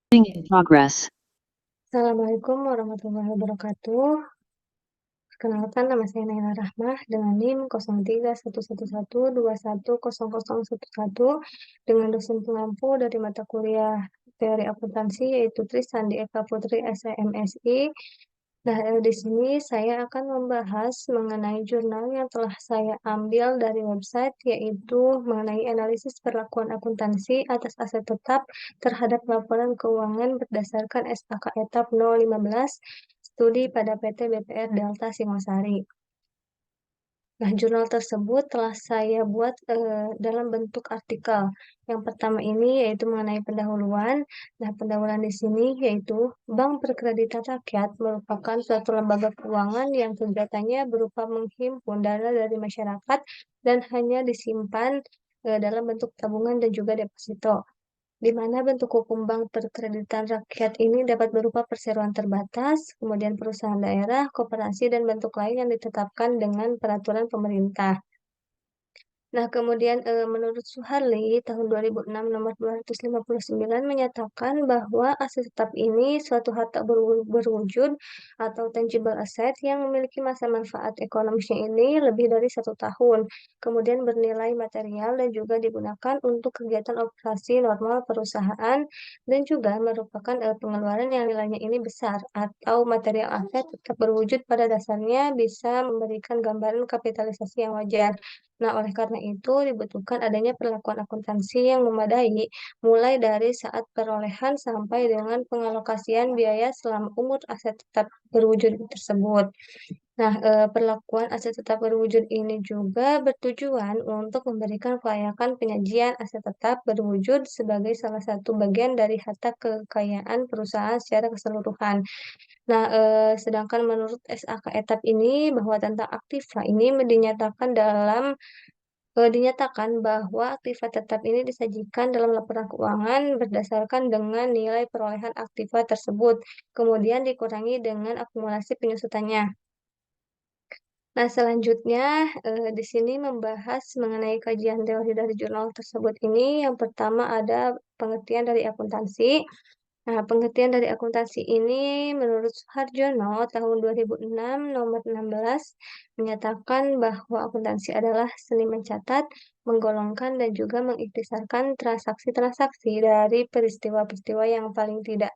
In progress. Assalamualaikum warahmatullahi wabarakatuh. Perkenalkan, nama saya Naila Rahmah dengan NIM 031112100011 dengan dosen pengampu dari mata kuliah Teori Akuntansi yaitu Trisandi Eka Putri SMSI. Nah, di sini saya akan membahas mengenai jurnal yang telah saya ambil dari website, yaitu mengenai analisis perlakuan akuntansi atas aset tetap terhadap laporan keuangan berdasarkan SAK etap 015 studi pada PT BPR Delta Singosari. Nah, jurnal tersebut telah saya buat dalam bentuk artikel. Yang pertama ini yaitu mengenai pendahuluan. Nah, pendahuluan di sini yaitu Bank Perkreditan Rakyat merupakan suatu lembaga keuangan yang kegiatannya berupa menghimpun dana dari masyarakat dan hanya disimpan dalam bentuk tabungan dan juga deposito, di mana bentuk hukum bank perkreditan rakyat ini dapat berupa perseroan terbatas, kemudian perusahaan daerah, koperasi, dan bentuk lain yang ditetapkan dengan peraturan pemerintah. Nah, kemudian menurut Suharli tahun 2006 nomor 259 menyatakan bahwa aset tetap ini suatu harta berwujud atau tangible asset yang memiliki masa manfaat ekonomisnya ini lebih dari 1 tahun, kemudian bernilai material dan juga digunakan untuk kegiatan operasi normal perusahaan dan juga merupakan pengeluaran yang nilainya ini besar atau material aset tetap berwujud pada dasarnya bisa memberikan gambaran kapitalisasi yang wajar. Nah, oleh karena itu dibutuhkan adanya perlakuan akuntansi yang memadai, mulai dari saat perolehan sampai dengan pengalokasian biaya selama umur aset tetap berwujud tersebut. Nah, perlakuan aset tetap berwujud ini juga bertujuan untuk memberikan kelayakan penyajian aset tetap berwujud sebagai salah satu bagian dari harta kekayaan perusahaan secara keseluruhan. Nah, sedangkan menurut SAK etap ini bahwa tentang aktiva ini dinyatakan bahwa aktiva tetap ini disajikan dalam laporan keuangan berdasarkan dengan nilai perolehan aktiva tersebut, kemudian dikurangi dengan akumulasi penyusutannya. Nah, selanjutnya di sini membahas mengenai kajian teori dari jurnal tersebut ini. Yang pertama ada pengertian dari akuntansi. Nah, pengertian dari akuntansi ini menurut Suharjono tahun 2006 nomor 16 menyatakan bahwa akuntansi adalah seni mencatat, menggolongkan, dan juga mengikhtisarkan transaksi-transaksi dari peristiwa-peristiwa yang paling tidak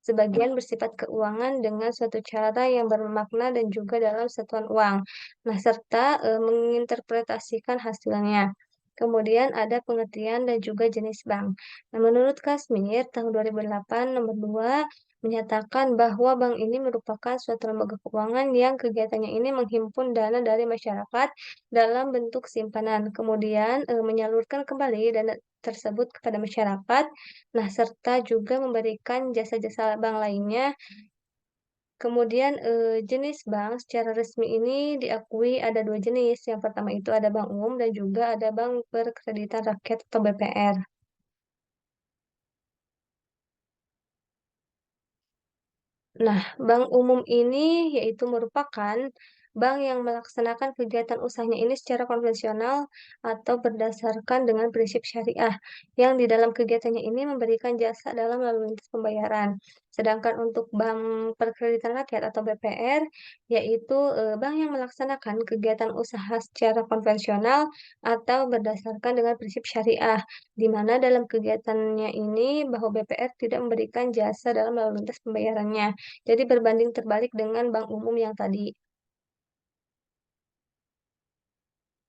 sebagian bersifat keuangan dengan suatu cara yang bermakna dan juga dalam satuan uang. Nah, serta menginterpretasikan hasilnya. Kemudian ada pengertian dan juga jenis bank. Nah, menurut Kasmir tahun 2008 nomor 2 menyatakan bahwa bank ini merupakan suatu lembaga keuangan yang kegiatannya ini menghimpun dana dari masyarakat dalam bentuk simpanan, kemudian menyalurkan kembali dana tersebut kepada masyarakat. Nah, serta juga memberikan jasa-jasa bank lainnya. Kemudian jenis bank secara resmi ini diakui ada 2 jenis. Yang pertama itu ada bank umum dan juga ada bank perkreditan rakyat atau BPR. Nah, bank umum ini yaitu merupakan bank yang melaksanakan kegiatan usahanya ini secara konvensional atau berdasarkan dengan prinsip syariah, yang di dalam kegiatannya ini memberikan jasa dalam lalu lintas pembayaran. Sedangkan untuk bank perkreditan rakyat atau BPR, yaitu bank yang melaksanakan kegiatan usaha secara konvensional atau berdasarkan dengan prinsip syariah, di mana dalam kegiatannya ini bahwa BPR tidak memberikan jasa dalam lalu lintas pembayarannya. Jadi berbanding terbalik dengan bank umum yang tadi.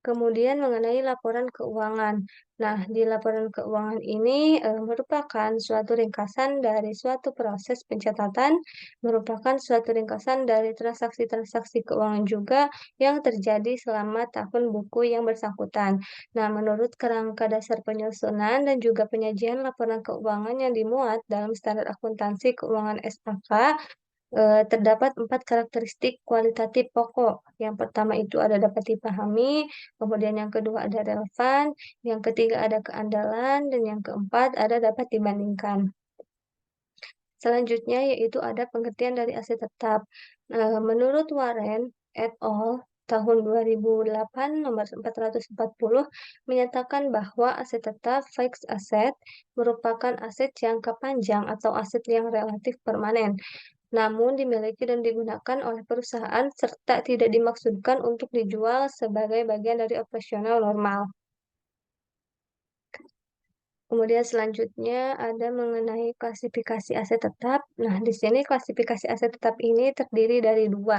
Kemudian mengenai laporan keuangan. Nah, di laporan keuangan ini merupakan suatu ringkasan dari suatu proses pencatatan, merupakan suatu ringkasan dari transaksi-transaksi keuangan juga yang terjadi selama tahun buku yang bersangkutan. Nah, menurut kerangka dasar penyusunan dan juga penyajian laporan keuangan yang dimuat dalam standar akuntansi keuangan SAK, terdapat 4 karakteristik kualitatif pokok. Yang pertama itu ada dapat dipahami, kemudian yang kedua ada relevan, yang ketiga ada keandalan, dan yang keempat ada dapat dibandingkan. Selanjutnya yaitu ada pengertian dari aset tetap. Menurut Warren et al. tahun 2008 nomor 440 menyatakan bahwa aset tetap fixed asset merupakan aset jangka panjang atau aset yang relatif permanen, namun dimiliki dan digunakan oleh perusahaan serta tidak dimaksudkan untuk dijual sebagai bagian dari operasional normal. Kemudian selanjutnya ada mengenai klasifikasi aset tetap. Nah, di sini klasifikasi aset tetap ini terdiri dari dua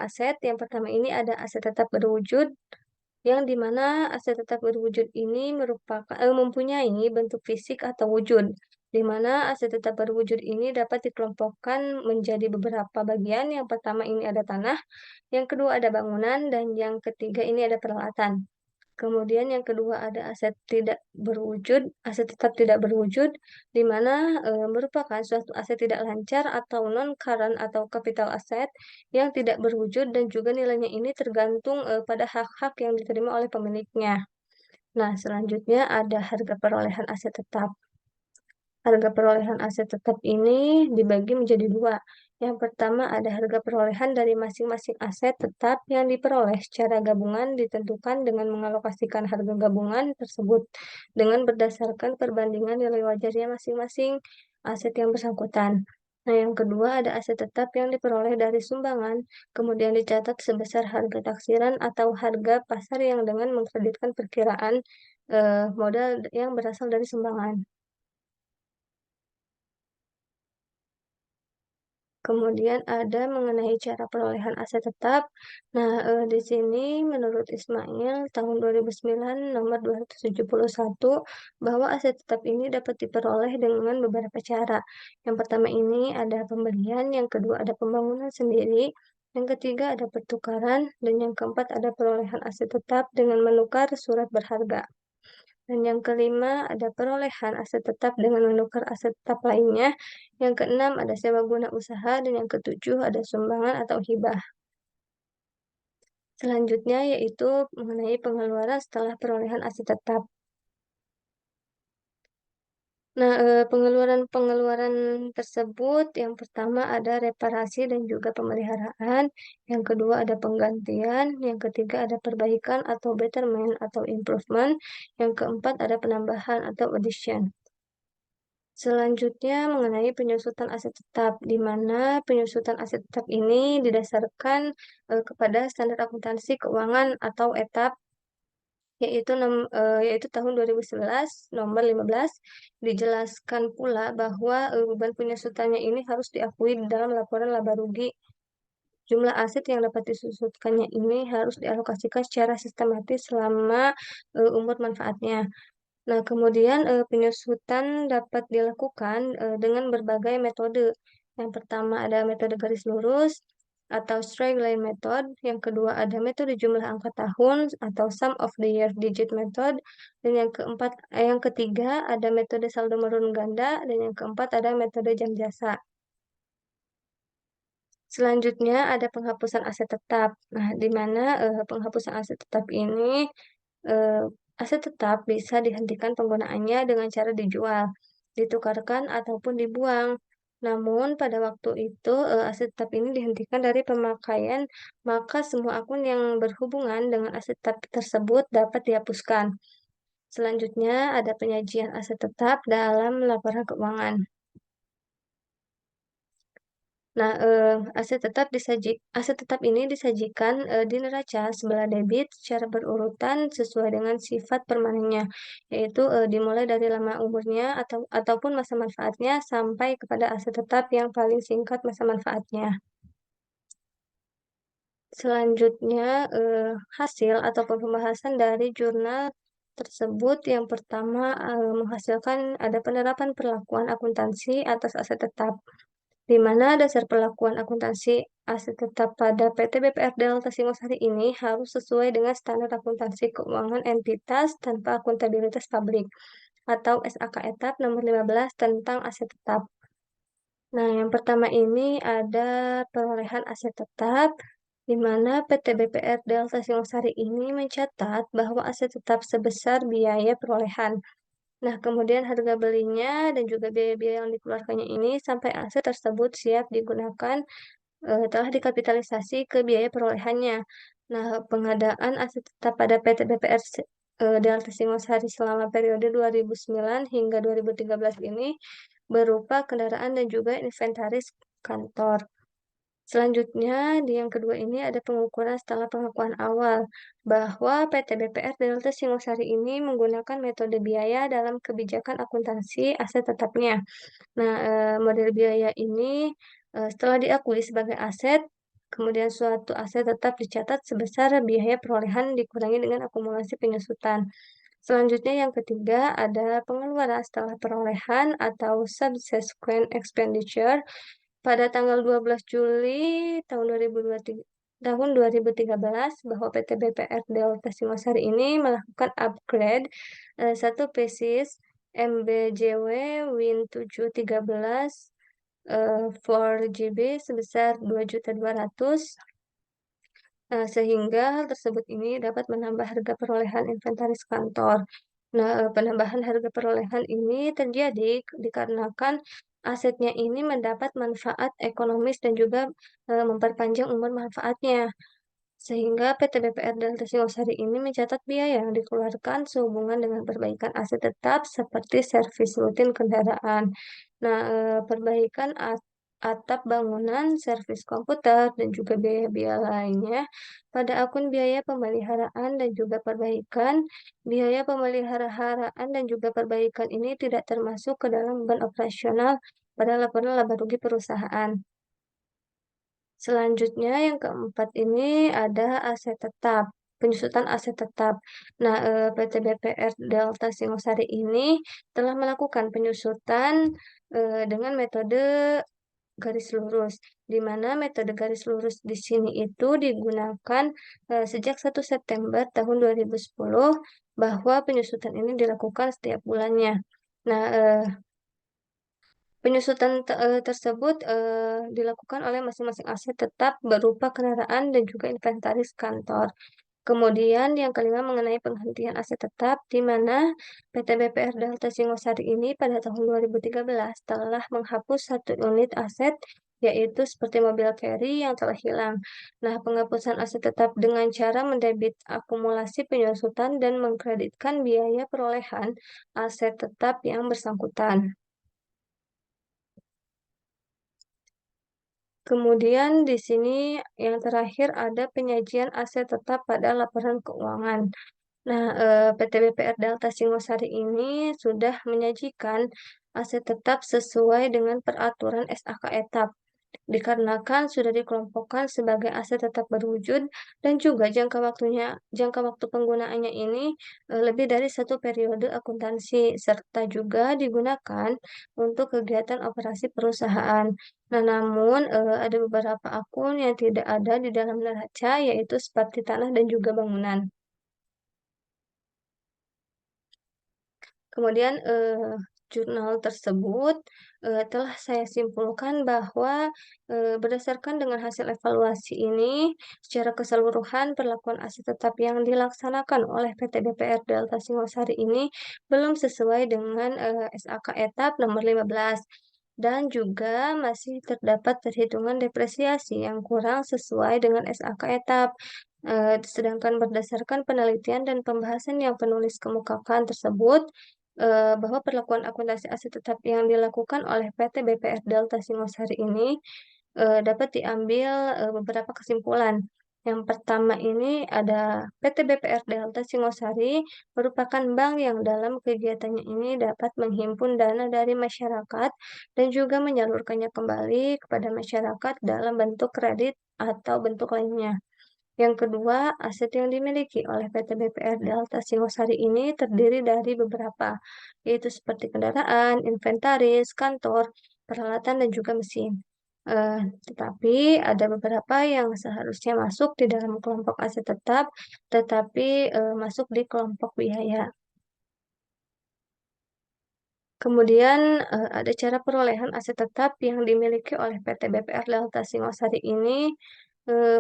aset. Yang pertama ini ada aset tetap berwujud, yang dimana aset tetap berwujud ini mempunyai bentuk fisik atau wujud, di mana aset tetap berwujud ini dapat dikelompokkan menjadi beberapa bagian. Yang pertama ini ada tanah, yang kedua ada bangunan, dan yang ketiga ini ada peralatan. Kemudian yang kedua ada aset tetap tidak berwujud, di mana merupakan suatu aset tidak lancar atau non-current atau capital asset yang tidak berwujud dan juga nilainya ini tergantung pada hak-hak yang diterima oleh pemiliknya. Nah, selanjutnya ada harga perolehan aset tetap. Harga perolehan aset tetap ini dibagi menjadi dua. Yang pertama ada harga perolehan dari masing-masing aset tetap yang diperoleh secara gabungan ditentukan dengan mengalokasikan harga gabungan tersebut dengan berdasarkan perbandingan nilai wajarnya masing-masing aset yang bersangkutan. Nah, yang kedua ada aset tetap yang diperoleh dari sumbangan, kemudian dicatat sebesar harga taksiran atau harga pasar yang dengan mengkreditkan perkiraan modal yang berasal dari sumbangan. Kemudian ada mengenai cara perolehan aset tetap. Nah, di sini menurut Ismail tahun 2009 nomor 271 bahwa aset tetap ini dapat diperoleh dengan beberapa cara. Yang pertama ini ada pembelian, yang kedua ada pembangunan sendiri, yang ketiga ada pertukaran, dan yang keempat ada perolehan aset tetap dengan menukar surat berharga. Dan yang kelima ada perolehan aset tetap dengan menukar aset tetap lainnya. Yang keenam ada sewa guna usaha dan yang ketujuh ada sumbangan atau hibah. Selanjutnya yaitu mengenai pengeluaran setelah perolehan aset tetap. Nah, pengeluaran-pengeluaran tersebut yang pertama ada reparasi dan juga pemeliharaan, yang kedua ada penggantian, yang ketiga ada perbaikan atau betterment atau improvement, yang keempat ada penambahan atau addition. Selanjutnya mengenai penyusutan aset tetap, di mana penyusutan aset tetap ini didasarkan kepada standar akuntansi keuangan atau ETAP, yaitu tahun 2011 nomor 15. Dijelaskan pula bahwa beban penyusutannya ini harus diakui di dalam laporan laba rugi. Jumlah aset yang dapat disusutkannya ini harus dialokasikan secara sistematis selama umur manfaatnya. Nah, kemudian penyusutan dapat dilakukan dengan berbagai metode. Yang pertama ada metode garis lurus atau straight line method. Yang kedua ada metode jumlah angka tahun atau sum of the year digit method. Dan yang ketiga ada metode saldo menurun ganda. Dan yang keempat ada metode jam jasa. Selanjutnya ada penghapusan aset tetap. Nah, di mana penghapusan aset tetap ini eh, aset tetap bisa dihentikan penggunaannya dengan cara dijual, ditukarkan, ataupun dibuang. Namun, pada waktu itu, aset tetap ini dihentikan dari pemakaian, maka semua akun yang berhubungan dengan aset tetap tersebut dapat dihapuskan. Selanjutnya, ada penyajian aset tetap dalam laporan keuangan. Nah, aset tetap ini disajikan di neraca sebelah debit secara berurutan sesuai dengan sifat permanennya, yaitu dimulai dari lama umurnya ataupun masa manfaatnya sampai kepada aset tetap yang paling singkat masa manfaatnya. Selanjutnya, hasil ataupun pembahasan dari jurnal tersebut yang pertama menghasilkan ada penerapan perlakuan akuntansi atas aset tetap, di mana dasar perlakuan akuntansi aset tetap pada PT BPR Delta Singosari ini harus sesuai dengan standar akuntansi keuangan entitas tanpa akuntabilitas publik atau SAK ETAP nomor 15 tentang aset tetap. Nah, yang pertama ini ada perolehan aset tetap, di mana PT BPR Delta Singosari ini mencatat bahwa aset tetap sebesar biaya perolehan. Nah, kemudian harga belinya dan juga biaya-biaya yang dikeluarkannya ini sampai aset tersebut siap digunakan telah dikapitalisasi ke biaya perolehannya. Nah, pengadaan aset tetap pada PT BPR Delta Singosari selama periode 2009 hingga 2013 ini berupa kendaraan dan juga inventaris kantor. Selanjutnya, di yang kedua ini ada pengukuran setelah pengakuan awal bahwa PT BPR Delta Singosari ini menggunakan metode biaya dalam kebijakan akuntansi aset tetapnya. Nah, model biaya ini setelah diakui sebagai aset, kemudian suatu aset tetap dicatat sebesar biaya perolehan dikurangi dengan akumulasi penyusutan. Selanjutnya yang ketiga ada pengeluaran setelah perolehan atau subsequent expenditure pada tanggal 12 Juli tahun 2013 bahwa PT BPR Delta Singosari ini melakukan upgrade satu pieces MBJW Win 713 4GB sebesar 2.200.000 sehingga hal tersebut ini dapat menambah harga perolehan inventaris kantor. Nah, penambahan harga perolehan ini terjadi dikarenakan asetnya ini mendapat manfaat ekonomis dan juga memperpanjang umur manfaatnya. Sehingga PT BPR Delta Singosari ini mencatat biaya yang dikeluarkan sehubungan dengan perbaikan aset tetap seperti servis rutin kendaraan. Nah, perbaikan atap bangunan, servis komputer, dan juga biaya-biaya lainnya pada akun biaya pemeliharaan dan juga perbaikan. Biaya pemeliharaan dan juga perbaikan ini tidak termasuk ke dalam beban operasional pada laporan laba rugi perusahaan. Selanjutnya yang keempat ini ada aset tetap, penyusutan aset tetap. Nah, PT BPR Delta Singosari ini telah melakukan penyusutan dengan metode garis lurus, di mana metode garis lurus di sini itu digunakan sejak 1 September tahun 2010 bahwa penyusutan ini dilakukan setiap bulannya. Nah, penyusutan tersebut dilakukan oleh masing-masing aset tetap berupa kendaraan dan juga inventaris kantor. Kemudian yang kelima mengenai penghentian aset tetap, di mana PT BPR Delta Singosari ini pada tahun 2013 telah menghapus satu unit aset, yaitu seperti mobil carry yang telah hilang. Nah, penghapusan aset tetap dengan cara mendebit akumulasi penyusutan dan mengkreditkan biaya perolehan aset tetap yang bersangkutan. Kemudian di sini yang terakhir ada penyajian aset tetap pada laporan keuangan. Nah, PT BPR Delta Singosari ini sudah menyajikan aset tetap sesuai dengan peraturan SAK etap, dikarenakan sudah dikelompokkan sebagai aset tetap berwujud dan juga jangka waktu penggunaannya ini lebih dari satu periode akuntansi serta juga digunakan untuk kegiatan operasi perusahaan. Nah, namun ada beberapa akun yang tidak ada di dalam neraca yaitu seperti tanah dan juga bangunan. Kemudian jurnal tersebut telah saya simpulkan bahwa berdasarkan dengan hasil evaluasi ini, secara keseluruhan perlakuan aset tetap yang dilaksanakan oleh PT BPR Delta Singosari ini belum sesuai dengan SAK etap nomor 15 dan juga masih terdapat perhitungan depresiasi yang kurang sesuai dengan SAK etap. Sedangkan berdasarkan penelitian dan pembahasan yang penulis kemukakan tersebut, bahwa perlakuan akuntansi aset tetap yang dilakukan oleh PT BPR Delta Singosari ini dapat diambil beberapa kesimpulan. Yang pertama ini ada PT BPR Delta Singosari merupakan bank yang dalam kegiatannya ini dapat menghimpun dana dari masyarakat dan juga menyalurkannya kembali kepada masyarakat dalam bentuk kredit atau bentuk lainnya. Yang kedua, aset yang dimiliki oleh PT BPR Delta Singosari ini terdiri dari beberapa, yaitu seperti kendaraan, inventaris, kantor, peralatan, dan juga mesin. Eh, tetapi ada beberapa yang seharusnya masuk di dalam kelompok aset tetap, tetapi masuk di kelompok biaya. Kemudian ada cara perolehan aset tetap yang dimiliki oleh PT BPR Delta Singosari ini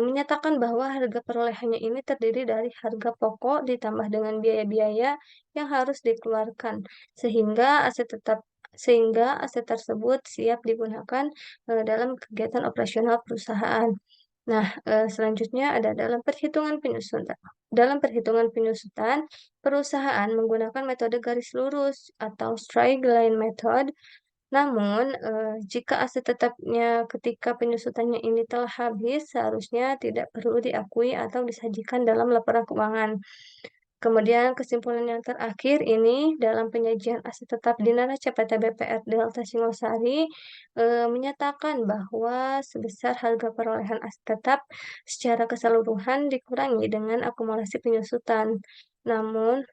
menyatakan bahwa harga perolehannya ini terdiri dari harga pokok ditambah dengan biaya-biaya yang harus dikeluarkan, sehingga sehingga aset tersebut siap digunakan, dalam kegiatan operasional perusahaan. Nah, selanjutnya ada dalam perhitungan penyusutan, perusahaan menggunakan metode garis lurus atau straight line method. Namun, jika aset tetapnya ketika penyusutannya ini telah habis, seharusnya tidak perlu diakui atau disajikan dalam laporan keuangan. Kemudian kesimpulan yang terakhir ini dalam penyajian aset tetap di neraca PT BPR Delta Singosari, menyatakan bahwa sebesar harga perolehan aset tetap secara keseluruhan dikurangi dengan akumulasi penyusutan. Namun